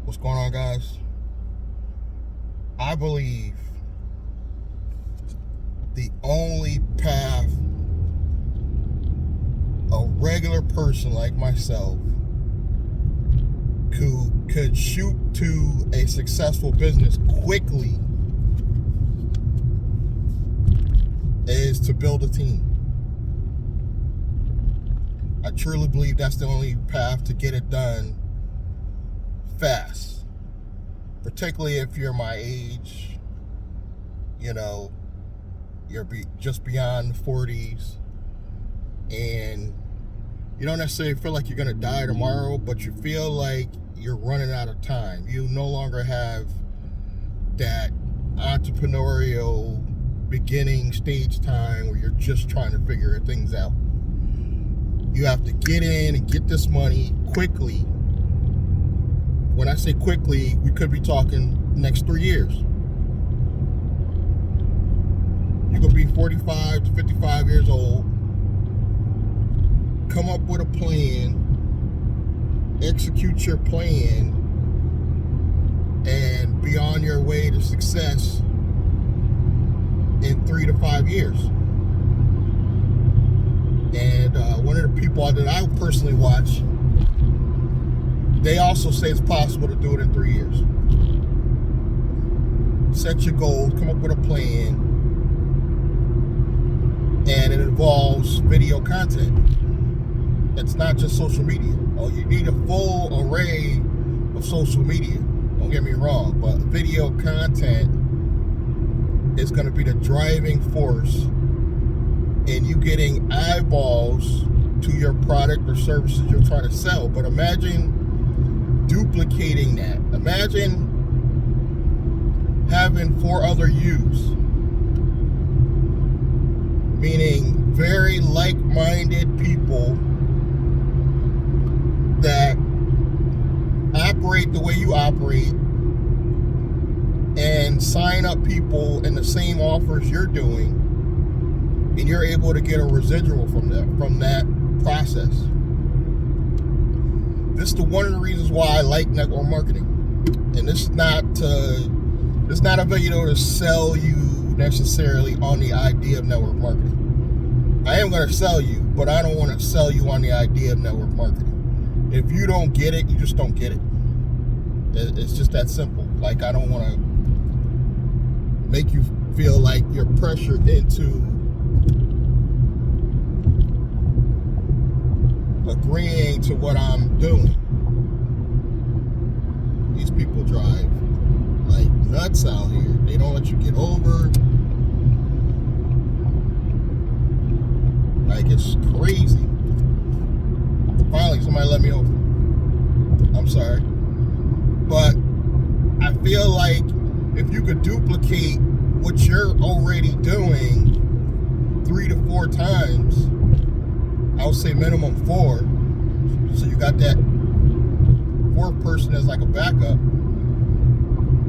What's going on, guys? I believe the only path a regular person like myself could shoot to a successful business quickly is to build a team. I truly believe that's the only path to get it done fast, particularly if you're my age, you're just beyond the 40s, and you don't necessarily feel like you're going to die tomorrow, but you feel like you're running out of time. You no longer have that entrepreneurial beginning stage time where you're just trying to figure things out. You have to get in and get this money quickly. When I say quickly, we could be talking next 3 years. You could be 45 to 55 years old, come up with a plan, execute your plan, and be on your way to success in 3 to 5 years. And one of the people that I personally watch, they also say it's possible to do it in 3 years. Set your goals, come up with a plan, and it involves video content. It's not just social media. Oh, you need a full array of social media. Don't get me wrong, but video content is going to be the driving force in you getting eyeballs to your product or services you're trying to sell. But imagine duplicating that. Imagine having 4 other yous, meaning very like-minded people that operate the way you operate and sign up people in the same offers you're doing, and you're able to get a residual from that process. This is one of the reasons why I like network marketing. And this is not a video to sell you necessarily on the idea of network marketing. I am going to sell you, but I don't want to sell you on the idea of network marketing. If you don't get it, you just don't get it. It's just that simple. Like, I don't want to make you feel like you're pressured into agreeing to what I'm doing. These people drive like nuts out here. They don't let you get over. Like, it's crazy. Finally, somebody let me over. I'm sorry. But I feel like if you could duplicate what you're already doing 3 to 4 times, I would say minimum 4. So you got that 4th person as like a backup.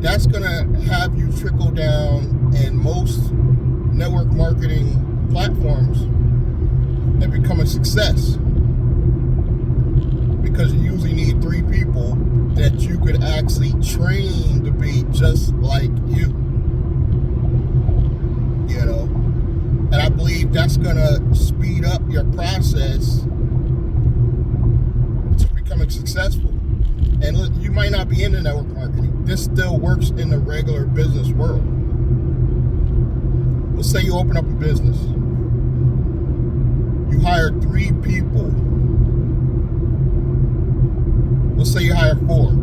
That's going to have you trickle down in most network marketing platforms and become a success. Because you usually need 3 people that you could actually train to be just like you. And I believe that's going to speed up your process to becoming successful. And look, you might not be into network marketing. This still works in the regular business world. Let's say you open up a business. You hire 3 people. Let's say you hire 4.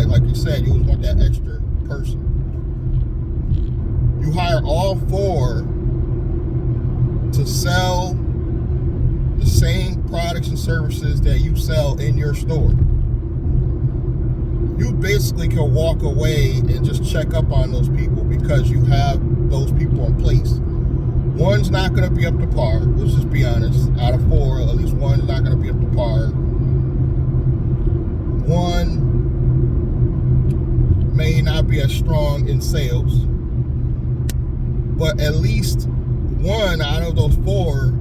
Like you said, you want that extra person. You hire all 4 to sell the same products and services that you sell in your store. You basically can walk away and just check up on those people because you have those people in place. One's not going to be up to par. Let's just be honest. Out of 4, at least one's not going to be up to par. One may not be as strong in sales, but at least one out of those 4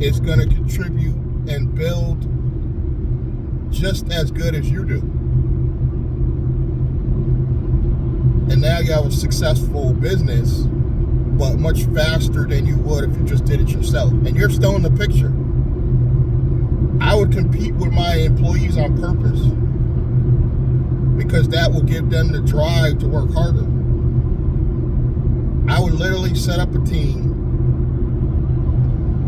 is going to contribute and build just as good as you do. you have a successful business, but much faster than you would if you just did it yourself. And you're still in the picture. I would compete with my employees on purpose because that will give them the drive to work harder. I would literally set up a team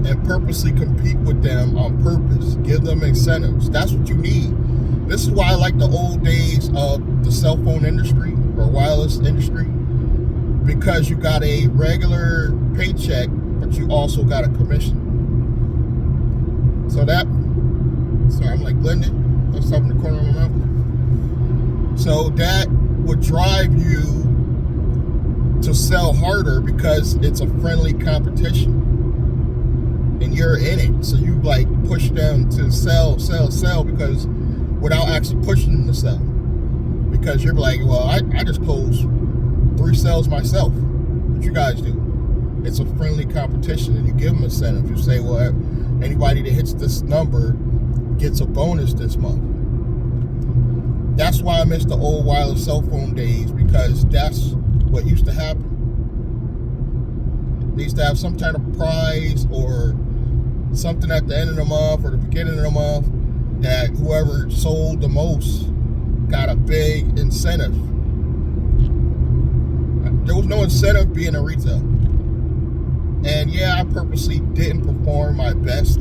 and purposely compete with them on purpose. Give them incentives. That's what you need. This is why I like the old days of the cell phone industry or wireless industry, because you got a regular paycheck, but you also got a commission. So sorry, I'm like blending. There's something in the corner of my mouth. So that would drive you to sell harder because it's a friendly competition. And you're in it. So you like push them to sell because without actually pushing them to sell. Because you're like, well, I just closed 3 sales myself. What you guys do? It's a friendly competition, and you give them incentives. You say, well, anybody that hits this number gets a bonus this month. That's why I miss the old wireless cell phone days, because that's what used to happen. They used to have some kind of prize or something at the end of the month or the beginning of the month that whoever sold the most got a big incentive. There was no incentive being in retail. And yeah, I purposely didn't perform my best.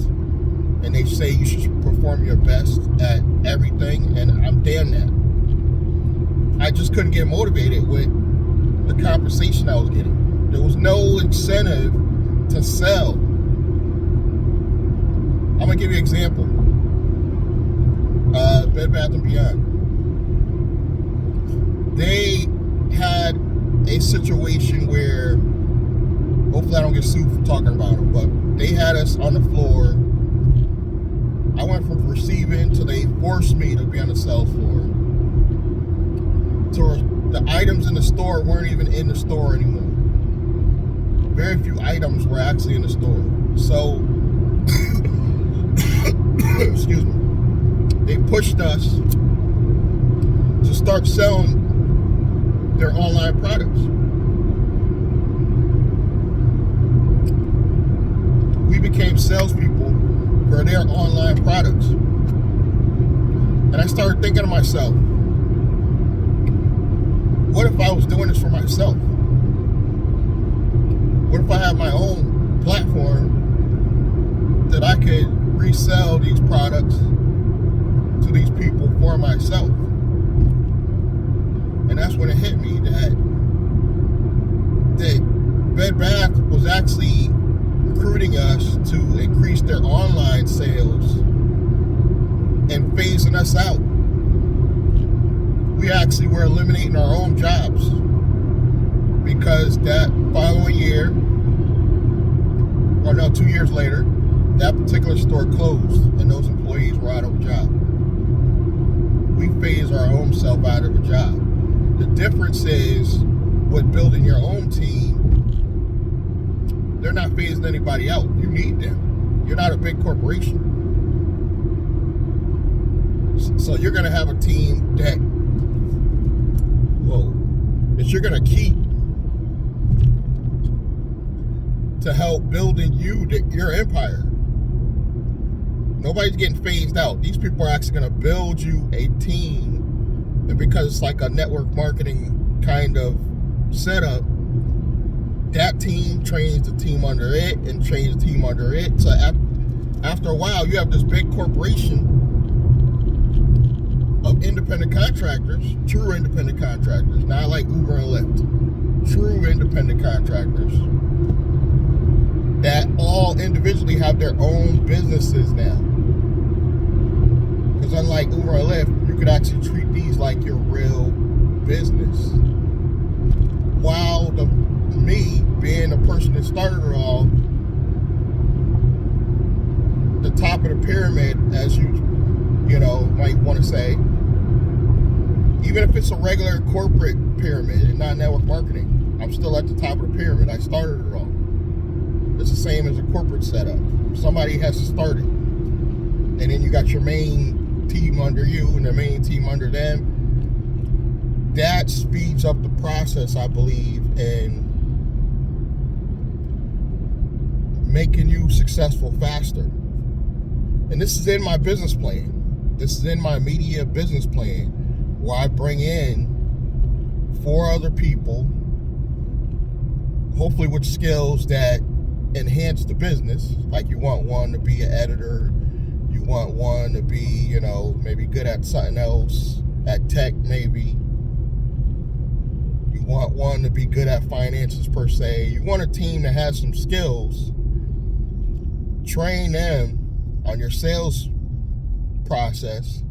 And they say you should perform your best at everything, and I'm damn that. I just couldn't get motivated with the compensation I was getting. There was no incentive to sell. I'm gonna give you an example. Bed Bath & Beyond. They had a situation where, hopefully I don't get sued for talking about it, but they had us on the floor. I went from receiving to they forced me to be on the sales floor. To the items in the store weren't even in the store anymore. Very few items were actually in the store. So, excuse me, they pushed us to start selling their online products. We became salespeople for their online products. And I started thinking to myself, what if I was doing this for myself? What if I had my own platform that I could resell these products to these people for myself? And that's when it hit me that Bed Bath was actually recruiting us to increase their online sales and phasing us out. We actually were eliminating our own jobs because that following year, or no, 2 years later, that particular store closed and those employees were out of a job. We phased our own self out of a job. The difference is with building your own team, they're not phasing anybody out. You need them. You're not a big corporation. So you're going to have a team that you're going to keep to help building your empire. Nobody's getting phased out. These people are actually going to build you a team. And because it's like a network marketing kind of setup, that team trains the team under it and trains the team under it. So after a while, you have this big corporation of independent contractors, true independent contractors, not like Uber and Lyft, true independent contractors that all individually have their own businesses now. Because unlike Uber and Lyft, you could actually treat these like your real business. While me being the person that started it all, the top of the pyramid, as you might want to say, even if it's a regular corporate pyramid and not network marketing, I'm still at the top of the pyramid. I started it all. It's the same as a corporate setup. Somebody has to start it. And then you got your main team under you and the main team under them. that speeds up the process, I believe, in making you successful faster. And this is in my business plan. This is in my media business plan, where I bring in 4 other people, hopefully with skills that enhance the business. Like, you want one to be an editor, you want one to be, maybe good at something else, at tech maybe. You want one to be good at finances per se. You want a team that has some skills. Train them on your sales process.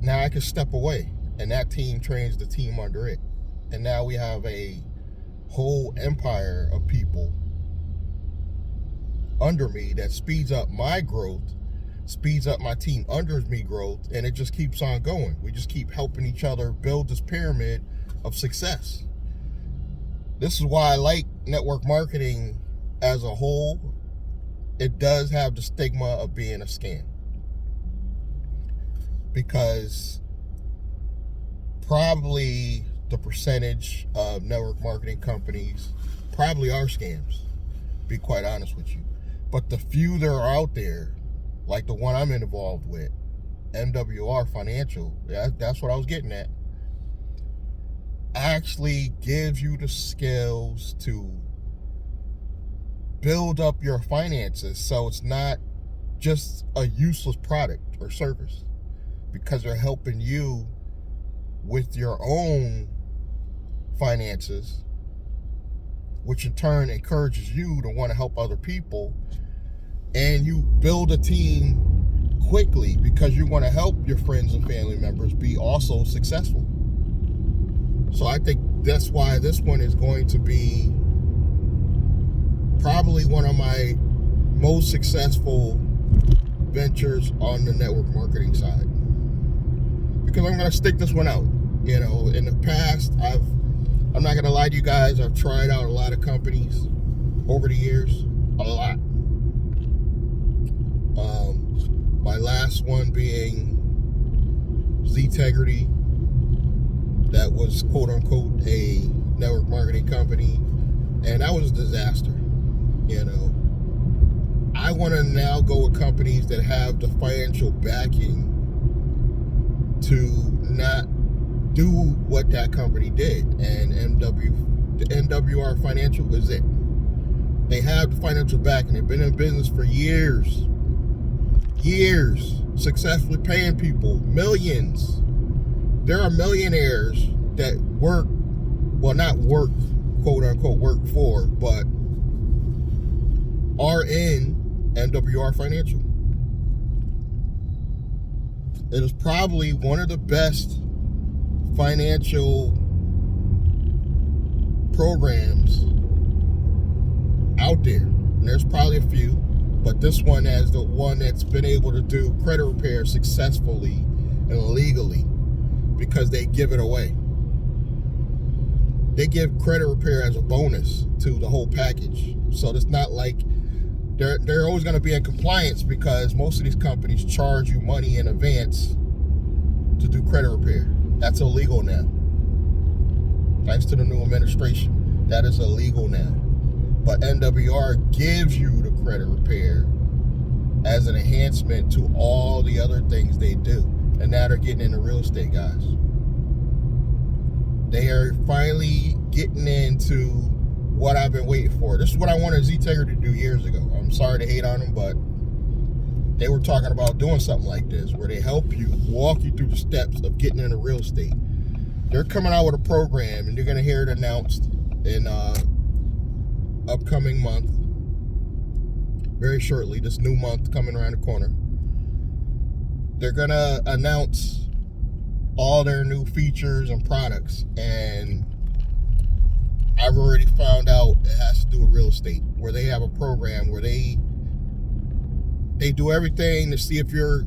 Now I can step away, and that team trains the team under it. And now we have a whole empire of people under me that speeds up my growth, speeds up my team under me growth, and it just keeps on going. We just keep helping each other build this pyramid of success. This is why I like network marketing as a whole. It does have the stigma of being a scam, because probably the percentage of network marketing companies probably are scams, to be quite honest with you. But the few that are out there, like the one I'm involved with, MWR Financial, that's what I was getting at, actually gives you the skills to build up your finances, so it's not just a useless product or service, because they're helping you with your own finances, which in turn encourages you to want to help other people, and you build a team quickly because you want to help your friends and family members be also successful. So I think that's why this one is going to be probably one of my most successful ventures on the network marketing side, because I'm going to stick this one out. In the past, I'm not going to lie to you guys, I've tried out a lot of companies over the years, a lot. My last one being Zetegrity, that was quote unquote a network marketing company, and that was a disaster. I want to now go with companies that have the financial backing to not do what that company did, and the MWR Financial is it. They have the financial backing. They've been in business for years, successfully paying people millions. There are millionaires that work, well, not work, quote unquote, work for, but are in MWR Financial. It is probably one of the best financial programs out there. And there's probably a few, but this one is the one that's been able to do credit repair successfully and legally, because they give it away. They give credit repair as a bonus to the whole package. So it's not like they're always going to be in compliance, because most of these companies charge you money in advance to do credit repair. That's illegal now. Thanks to the new administration, that is illegal now. But MWR gives you the credit repair as an enhancement to all the other things they do. And now they're getting into real estate, guys. They are finally getting into what I've been waiting for. This is what I wanted Zetegrity to do years ago. I'm sorry to hate on them, but they were talking about doing something like this, where they help you, walk you through the steps of getting into real estate. They're coming out with a program, and you're going to hear it announced in upcoming month, very shortly, this new month coming around the corner. They're going to announce all their new features and products, and I've already found out it has to do with real estate, where they have a program where they do everything to see if you're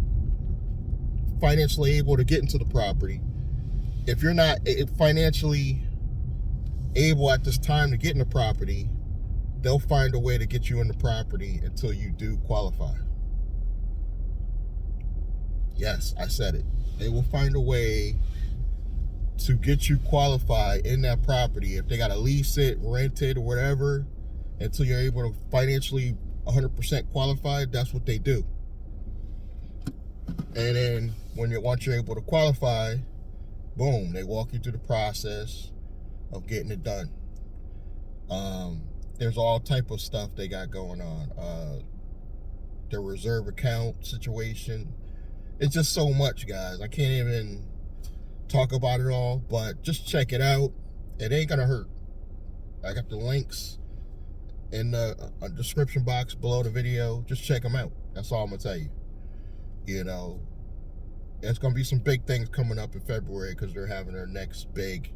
financially able to get into the property. If you're not financially able at this time to get in the property, they'll find a way to get you in the property until you do qualify. Yes, I said it. They will find a way to get you qualified in that property. If they got to lease it, rent it, or whatever, until you're able to financially 100% qualified, that's what they do. And then once you're able to qualify, boom, they walk you through the process of getting it done. There's all type of stuff they got going on. Their reserve account situation. It's just so much, guys. I can't even talk about it all, but just check it out. It ain't gonna hurt. I got the links in the description box below the video. Just check them out. That's all I'm gonna tell you. You know, there's gonna be some big things coming up in February because they're having their next big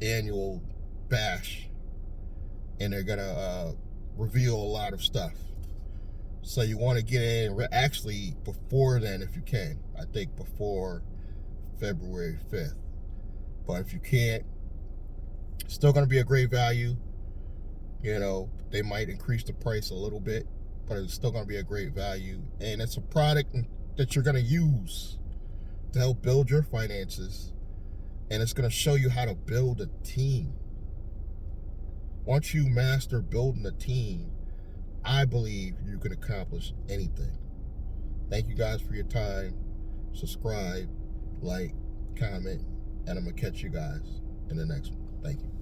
annual bash, and they're gonna reveal a lot of stuff. So you want to get in actually before then if you can. I think before February 5th. But if you can't, still going to be a great value. You know, they might increase the price a little bit, but it's still going to be a great value. And it's a product that you're going to use to help build your finances. And it's going to show you how to build a team. Once you master building a team, I believe you can accomplish anything. Thank you guys for your time. Subscribe, like, comment, and I'm going to catch you guys in the next one. Thank you.